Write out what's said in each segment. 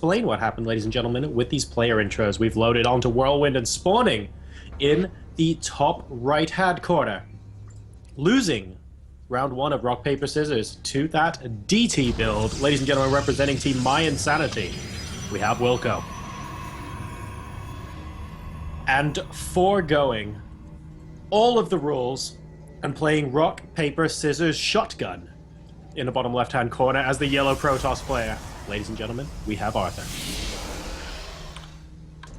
explain what happened, ladies and gentlemen, with these player intros. We've loaded onto Whirlwind and spawning in the top right-hand corner, losing round one of rock, paper, scissors to that DT build. Ladies and gentlemen, representing Team My Insanity, we have Wilko. And foregoing all of the rules and playing rock, paper, scissors, shotgun in the bottom left-hand corner as the yellow Protoss player, ladies and gentlemen, we have Arthur.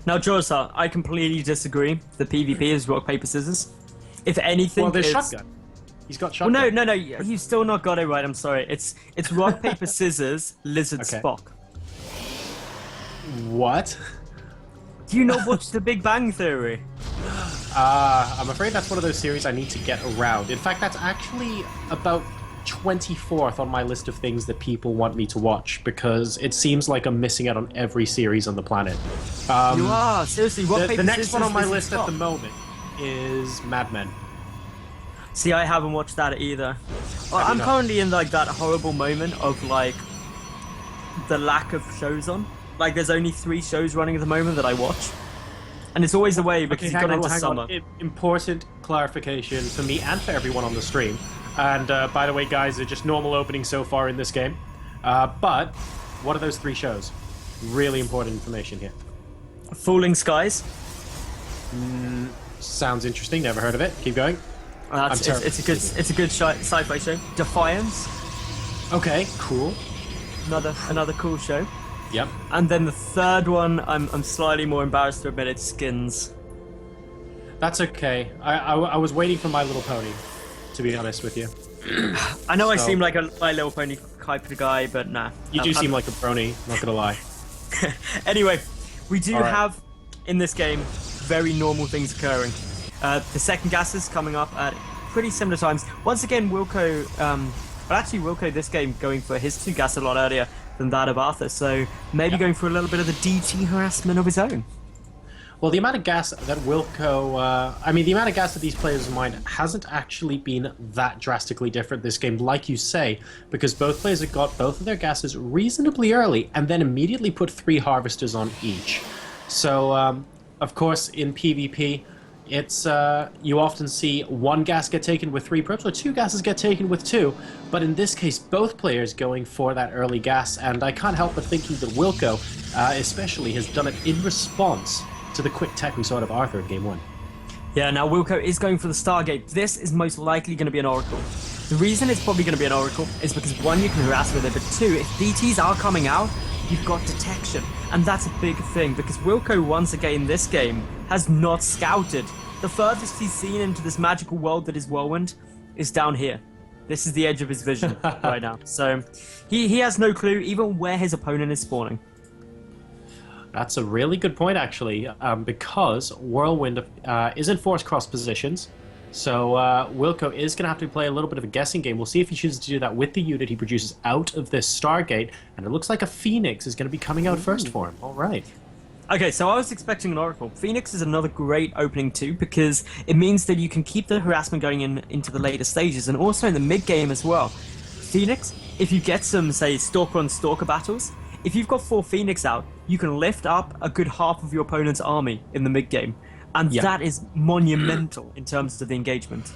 Now, Josa, I completely disagree. The PvP is rock, paper, scissors. If anything, well, there's shotgun. He's got shotgun. Well, no, you've still not got it right. I'm sorry. It's rock, paper, scissors, lizard, Okay. Spock. What? Do you not watch The Big Bang Theory? I'm afraid that's one of those series I need to get around. In fact, that's actually about 24th on my list of things that people want me to watch, because it seems like I'm missing out on every series on the planet. You are, seriously. Rock, paper, the next scissors, one on my lizard, list at Spock. the moment is Mad Men. See, I haven't watched that either. Well, Have you I'm not? currently in like that horrible moment of like the lack of shows on. Like, there's only 3 shows running at the moment that I watch, and it's always the way because you got into summer. Important clarification for me and for everyone on the stream. And by the way, guys, they're just normal openings so far in this game. But what are those 3 shows? Really important information here. Falling Skies. Sounds interesting. Never heard of it. Keep going. It's a good sci-fi show. Defiance. Okay, cool. Another cool show. Yep. And then the third one, I'm slightly more embarrassed to admit, it's Skins. That's okay. I was waiting for My Little Pony, to be honest with you. I know I So- seem like a My Little Pony type of guy, but nah. You do seem like a brony, not gonna lie. Anyway, we do All right. have in this game very normal things occurring. The second gas is coming up at pretty similar times. Once again, Wilko, Wilko this game going for his 2 gas a lot earlier than that of Arthur, so maybe going for a little bit of the DT harassment of his own. Well, the amount of gas that Wilko, the amount of gas that these players of mine hasn't actually been that drastically different this game, like you say, because both players have got both of their gases reasonably early and then immediately put 3 harvesters on each. So, of course, in PvP, it's you often see 1 gas get taken with 3 probes, or 2 gases get taken with 2, but in this case, both players going for that early gas, and I can't help but thinking that Wilko, especially, has done it in response to the quick tech we saw out of Arthur in Game 1. Yeah, now Wilko is going for the Stargate. This is most likely going to be an Oracle. The reason it's probably going to be an Oracle is because 1, you can harass with it, but 2, if DTs are coming out, you've got detection. And that's a big thing, because Wilko, once again, this game, has not scouted. The furthest he's seen into this magical world that is Whirlwind is down here. This is the edge of his vision right now. So he has no clue even where his opponent is spawning. That's a really good point, actually, because Whirlwind is in force cross positions, so Wilko is going to have to play a little bit of a guessing game. We'll see if he chooses to do that with the unit he produces out of this Stargate, and it looks like a Phoenix is going to be coming out first for him. All right. Okay, so I was expecting an Oracle. Phoenix is another great opening too, because it means that you can keep the harassment going into the later stages, and also in the mid-game as well. Phoenix, if you get some, say, Stalker-on-Stalker battles, if you've got 4 Phoenix out, you can lift up a good half of your opponent's army in the mid-game. And that is monumental in terms of the engagement.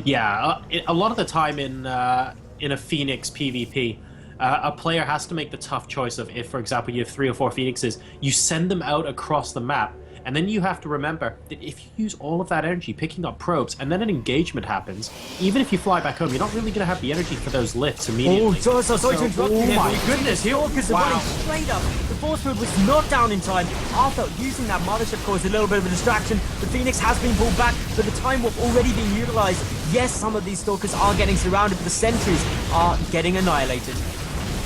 Yeah, a lot of the time in a Phoenix PvP, a player has to make the tough choice of, if, for example, you have 3 or 4 Phoenixes, you send them out across the map, and then you have to remember that if you use all of that energy picking up probes, and then an engagement happens, even if you fly back home, you're not really going to have the energy for those lifts immediately. Oh, sorry to interrupt you. Oh my goodness, Hawkers are running straight up. The force field was not down in time. Arthur using that mothership caused a little bit of a distraction. The Phoenix has been pulled back, but the time warp already being utilized. Yes, some of these stalkers are getting surrounded, but the sentries are getting annihilated.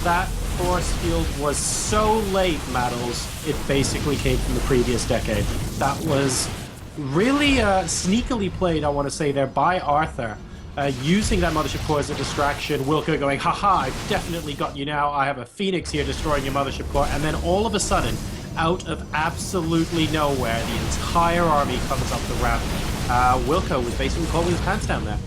That force field was so late, Maddles, it basically came from the previous decade. That was really sneakily played, I want to say, there by Arthur, using that mothership core as a distraction. Wilko going, haha, I've definitely got you now. I have a Phoenix here destroying your mothership core. And then all of a sudden, out of absolutely nowhere, the entire army comes up the ramp. Wilko was basically calling his pants down there.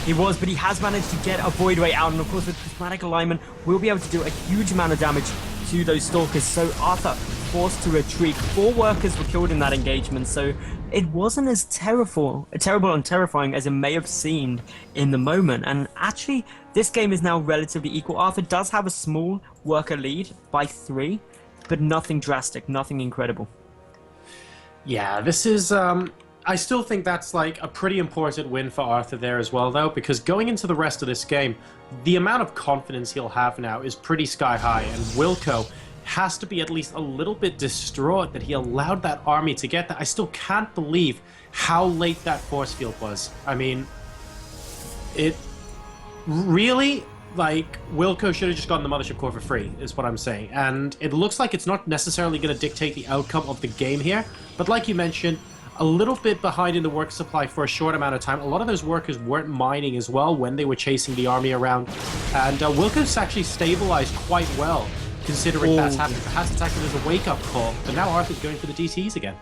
He was, but he has managed to get a Void Ray out, and of course with Prismatic Alignment, we'll be able to do a huge amount of damage to those Stalkers, so Arthur forced to retreat. 4 workers were killed in that engagement, so it wasn't as terrible and terrifying as it may have seemed in the moment. And actually, this game is now relatively equal. Arthur does have a small worker lead by 3, but nothing drastic, nothing incredible. Yeah, this is... I still think that's like a pretty important win for Arthur there as well, though, because going into the rest of this game, the amount of confidence he'll have now is pretty sky high, and Wilko has to be at least a little bit distraught that he allowed that army to get that. I still can't believe how late that force field was. I mean, it really, like, Wilko should have just gotten the Mothership Core for free, is what I'm saying. And it looks like it's not necessarily going to dictate the outcome of the game here, but like you mentioned, a little bit behind in the work supply for a short amount of time. A lot of those workers weren't mining as well when they were chasing the army around. And Wilko's actually stabilized quite well, considering that's happened. Perhaps it's acted as a wake-up call, but now Arthur's going for the DTs again.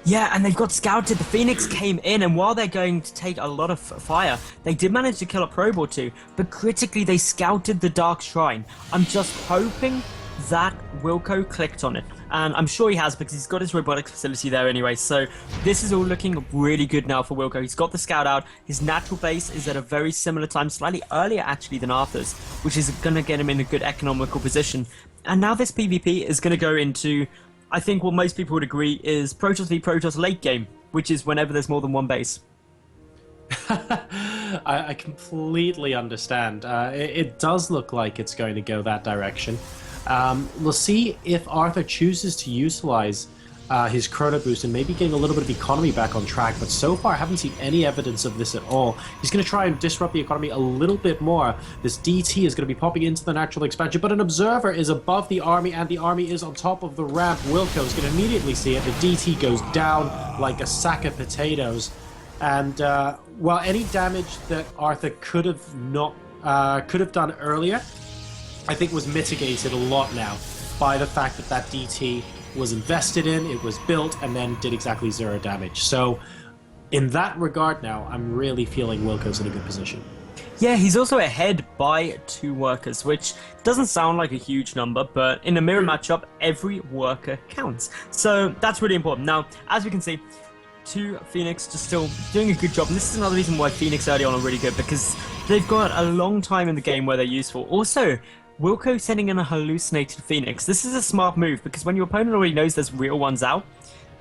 Yeah, and they've got scouted. The Phoenix came in, and while they're going to take a lot of fire, they did manage to kill a probe or 2, but critically they scouted the Dark Shrine. I'm just hoping that Wilko clicked on it, and I'm sure he has because he's got his robotics facility there anyway, so this is all looking really good now for Wilko. He's got the scout out, his natural base is at a very similar time, slightly earlier actually than Arthur's, which is going to get him in a good economical position. And now this PvP is going to go into, I think what most people would agree is Protoss v Protoss late game, which is whenever there's more than one base. I completely understand. It does look like it's going to go that direction. We'll see if Arthur chooses to utilize his Chrono Boost and maybe getting a little bit of economy back on track, but so far I haven't seen any evidence of this at all. He's going to try and disrupt the economy a little bit more. This DT is going to be popping into the natural expansion, but an observer is above the army, and the army is on top of the ramp. Wilko is going to immediately see it. The DT goes down like a sack of potatoes, and well, any damage that Arthur could have done earlier, I think was mitigated a lot now by the fact that that DT was invested in, it was built, and then did exactly 0 damage. So in that regard now, I'm really feeling Wilko's in a good position. Yeah, he's also ahead by 2 workers, which doesn't sound like a huge number, but in a mirror matchup, every worker counts. So that's really important. Now, as we can see, 2 Phoenix just still doing a good job, and this is another reason why Phoenix early on are really good, because they've got a long time in the game where they're useful. Also, Wilko sending in a hallucinated Phoenix. This is a smart move, because when your opponent already knows there's real ones out,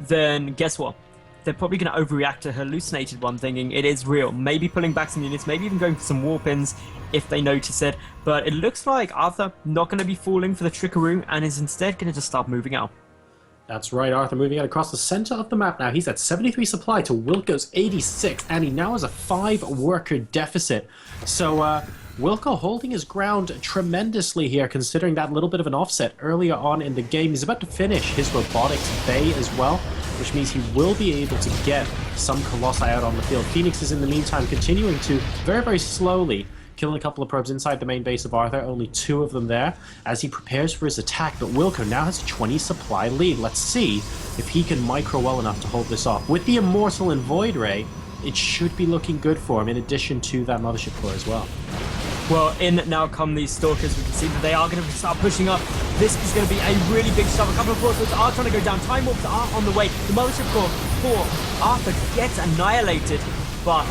then guess what? They're probably going to overreact to a hallucinated one, thinking it is real. Maybe pulling back some units, maybe even going for some warp-ins if they notice it. But it looks like Arthur not going to be falling for the trickaroo, and is instead going to just start moving out. That's right, Arthur moving out across the center of the map now. He's at 73 supply to Wilko's 86, and he now has a 5-worker deficit. So, Wilko holding his ground tremendously here, considering that little bit of an offset earlier on in the game. He's about to finish his robotics bay as well, which means he will be able to get some Colossi out on the field. Phoenix is in the meantime continuing to very, very slowly killing a couple of probes inside the main base of Arthur, only 2 of them there, as he prepares for his attack. But Wilko now has a 20 supply lead. Let's see if he can micro well enough to hold this off. With the Immortal and Void Ray, it should be looking good for him, in addition to that Mothership Core as well. Well, in now come these Stalkers. We can see that they are going to start pushing up. This is going to be a really big shove. A couple of forces are trying to go down. Time Warps are on the way. The Mothership Core for Arthur gets annihilated, but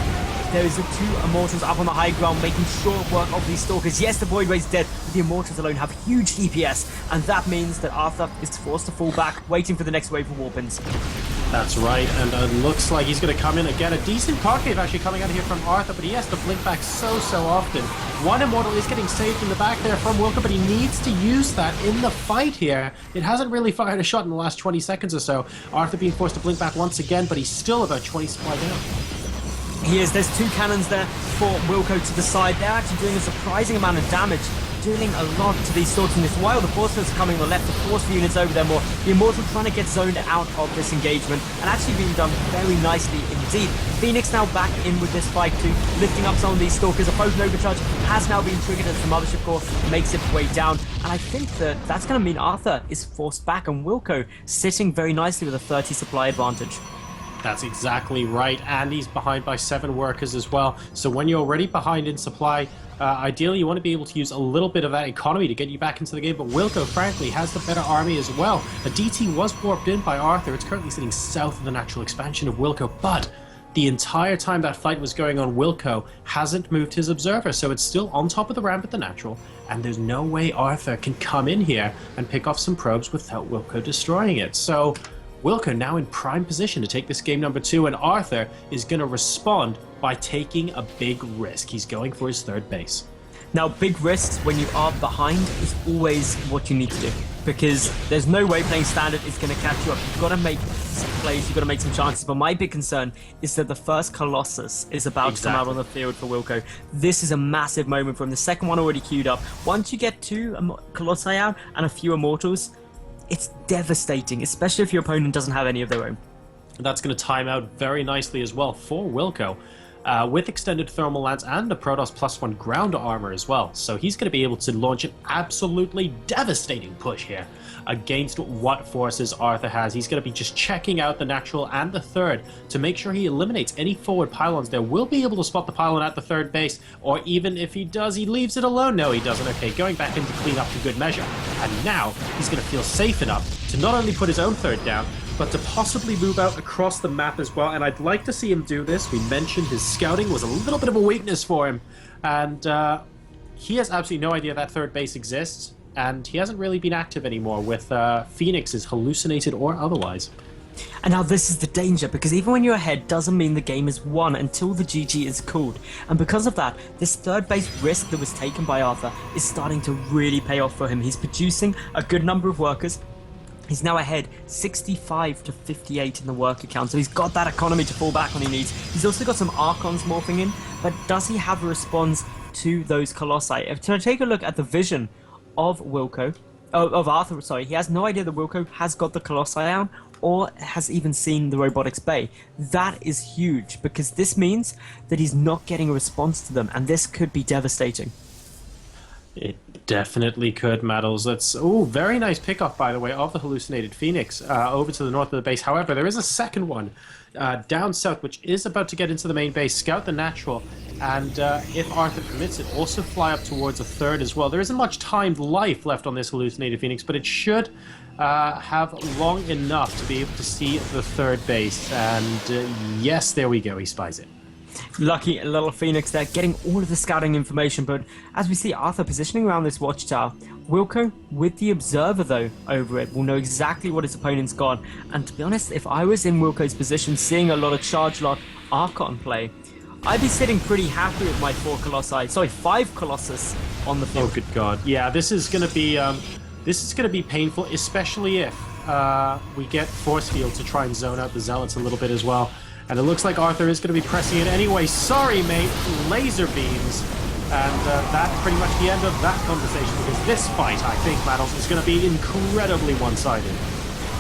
there is the 2 Immortals up on the high ground, making short work of these Stalkers. Yes, the Void Ray's dead, but the Immortals alone have huge DPS, and that means that Arthur is forced to fall back, waiting for the next wave of warpins. That's right, and it looks like he's going to come in again. A decent concave actually coming out of here from Arthur, but he has to blink back so often. 1 Immortal is getting saved in the back there from Wilko, but he needs to use that in the fight here. It hasn't really fired a shot in the last 20 seconds or so. Arthur being forced to blink back once again, but he's still about 20 supply down. He is. There's 2 cannons there for Wilko to the side. They're actually doing a surprising amount of damage, dealing a lot to these Stalkers. This while the Force Fields are coming on the left, the Force units over there more. The Immortal trying to get zoned out of this engagement, and actually being done very nicely indeed. Phoenix now back in with this fight too, lifting up some of these Stalkers. A Potent Overcharge has now been triggered as the Mothership Core makes its way down, and I think that that's going to mean Arthur is forced back, and Wilko sitting very nicely with a 30 supply advantage. That's exactly right, and he's behind by 7 workers as well. So when you're already behind in supply, ideally you want to be able to use a little bit of that economy to get you back into the game, but Wilko, frankly, has the better army as well. A DT was warped in by Arthur. It's currently sitting south of the natural expansion of Wilko, but the entire time that fight was going on, Wilko hasn't moved his observer, so it's still on top of the ramp at the natural, and there's no way Arthur can come in here and pick off some probes without Wilko destroying it. So Wilko now in prime position to take this game number 2, and Arthur is going to respond by taking a big risk. He's going for his 3rd base. Now, big risks when you are behind is always what you need to do, because there's no way playing standard is going to catch you up. You've got to make some plays, you've got to make some chances, but my big concern is that the first Colossus is about to come out on the field for Wilko. This is a massive moment for him. The second one already queued up. Once you get 2 Colossi out and a few Immortals, it's devastating, especially if your opponent doesn't have any of their own. That's going to time out very nicely as well for Wilko. With extended thermal lance and a Protoss +1 ground armor as well. So he's going to be able to launch an absolutely devastating push here against what forces Arthur has. He's going to be just checking out the natural and the 3rd to make sure he eliminates any forward pylons there. Will be able to spot the pylon at the 3rd base, or even if he does, he leaves it alone. No, he doesn't. Okay, going back in to clean up for good measure. And now he's going to feel safe enough to not only put his own 3rd down, but to possibly move out across the map as well, and I'd like to see him do this. We mentioned his scouting was a little bit of a weakness for him, and he has absolutely no idea that 3rd base exists, and he hasn't really been active anymore with Phoenixes, hallucinated or otherwise. And now this is the danger, because even when you're ahead doesn't mean the game is won until the GG is called. And because of that, this 3rd base risk that was taken by Arthur is starting to really pay off for him. He's producing a good number of workers. He's now ahead 65 to 58 in the worker count, so he's got that economy to fall back on he needs. He's also got some Archons morphing in, but does he have a response to those Colossi? If I take a look at the vision of Arthur, sorry, he has no idea that Wilko has got the Colossi down or has even seen the robotics bay. That is huge, because this means that he's not getting a response to them, and this could be devastating. It definitely could, Maddles. That's very nice pickoff, by the way, of the hallucinated Phoenix over to the north of the base. However, there is a second one down south, which is about to get into the main base, scout the natural, and if Arthur permits it, also fly up towards a 3rd as well. There isn't much timed life left on this hallucinated Phoenix, but it should have long enough to be able to see the 3rd base. And yes, there we go, he spies it. Lucky little Phoenix there, getting all of the scouting information, but as we see Arthur positioning around this watchtower, Wilko, with the observer though over it, will know exactly what his opponent's got. And to be honest, if I was in Wilko's position, seeing a lot of charge lot Archon play, I'd be sitting pretty happy with my 5 Colossus on the field. Oh good god. Yeah, this is gonna be painful, especially if we get Force Field to try and zone out the Zealots a little bit as well. And it looks like Arthur is going to be pressing it anyway. Sorry, mate. Laser beams. And that's pretty much the end of that conversation, because this fight, I think, Maddles, is going to be incredibly one-sided.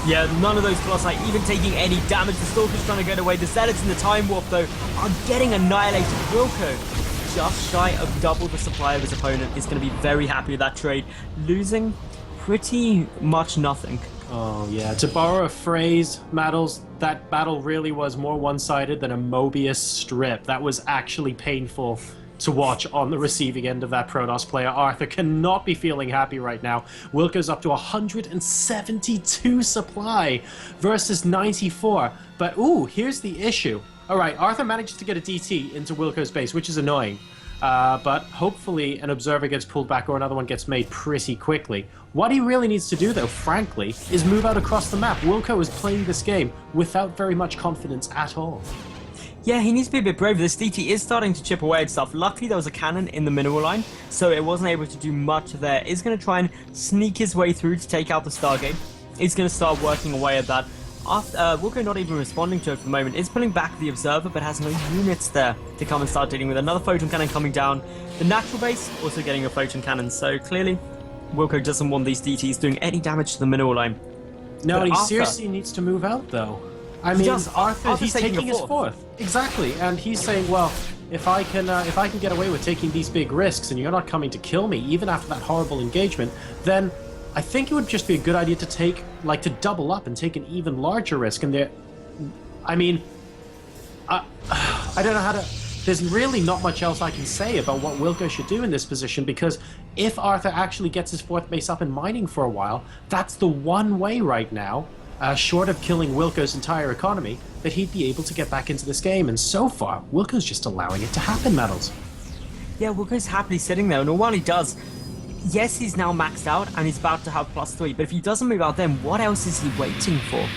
Yeah, none of those Colossi even taking any damage. The Stalker's trying to get away. The Zealots in the Time Warp, though, are getting annihilated. Wilko, just shy of double the supply of his opponent, is going to be very happy with that trade, losing pretty much nothing. Oh, yeah. To borrow a phrase, Maddles, that battle really was more one-sided than a Mobius strip. That was actually painful to watch on the receiving end of that Protoss player. Arthur cannot be feeling happy right now. Wilko's up to 172 supply versus 94. But, here's the issue. All right, Arthur manages to get a DT into Wilko's base, which is annoying. But hopefully an observer gets pulled back or another one gets made pretty quickly. What he really needs to do, though, frankly, is move out across the map. Wilko is playing this game without very much confidence at all. Yeah, he needs to be a bit braver. This DT is starting to chip away at stuff. Luckily, there was a cannon in the mineral line, so it wasn't able to do much there. He's going to try and sneak his way through to take out the Stargate. He's going to start working away at that. Wilko not even responding to it for the moment. Is pulling back the observer, but has no units there to come and start dealing with. Another photon cannon coming down. The natural base also getting a photon cannon, so clearly Wilko doesn't want these DTs doing any damage to the mineral line. No, but he seriously needs to move out, though. I mean, he's taking his 4th. Exactly, and he's saying, well, if I can get away with taking these big risks and you're not coming to kill me, even after that horrible engagement, then I think it would just be a good idea to double up and take an even larger risk. And I mean, I don't know how to... There's really not much else I can say about what Wilko should do in this position, because if Arthur actually gets his fourth base up and mining for a while, that's the one way right now, short of killing Wilko's entire economy, that he'd be able to get back into this game. And so far, Wilko's just allowing it to happen, Metals. Yeah, Wilko's happily sitting there, and while he does, yes, he's now maxed out and he's about to have +3, but if he doesn't move out then, what else is he waiting for?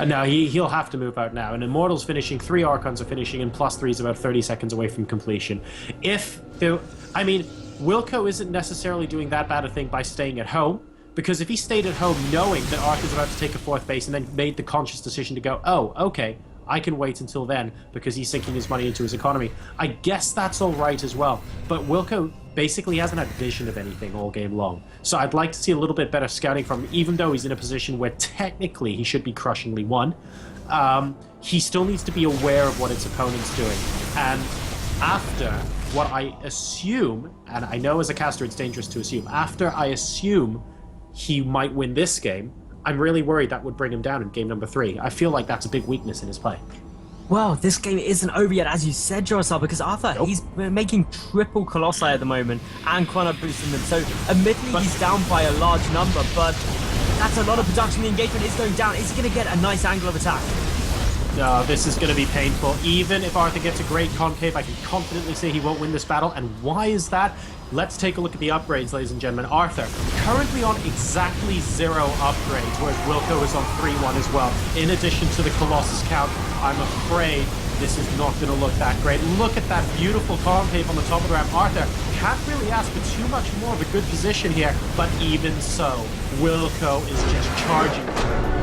No, he'll have to move out now. And Immortal's finishing, 3 Archons are finishing, and +3 is about 30 seconds away from completion. I mean, Wilko isn't necessarily doing that bad a thing by staying at home, because if he stayed at home knowing that Arthur's about to take a 4th base and then made the conscious decision to go, oh, okay, I can wait until then because he's sinking his money into his economy, I guess that's all right as well. But Wilko basically hasn't had vision of anything all game long. So I'd like to see a little bit better scouting from him, even though he's in a position where technically he should be crushingly won. He still needs to be aware of what his opponent's doing. And after what I assume, and I know as a caster it's dangerous to assume, after I assume he might win this game, I'm really worried that would bring him down in game number 3. I feel like that's a big weakness in his play. Well, this game isn't over yet, as you said, Jorisal, because Arthur, he's making triple Colossi at the moment, and Chrono boosting them. So, admittedly, he's down by a large number, but that's a lot of production. The engagement is going down. Is he going to get a nice angle of attack? No, this is going to be painful. Even if Arthur gets a great concave, I can confidently say he won't win this battle. And why is that? Let's take a look at the upgrades, ladies and gentlemen. Arthur, currently on exactly 0 upgrades, whereas Wilko is on 3-1 as well. In addition to the Colossus count, I'm afraid this is not going to look that great. Look at that beautiful concave on the top of the ramp. Arthur can't really ask for too much more of a good position here, but even so, Wilko is just charging through.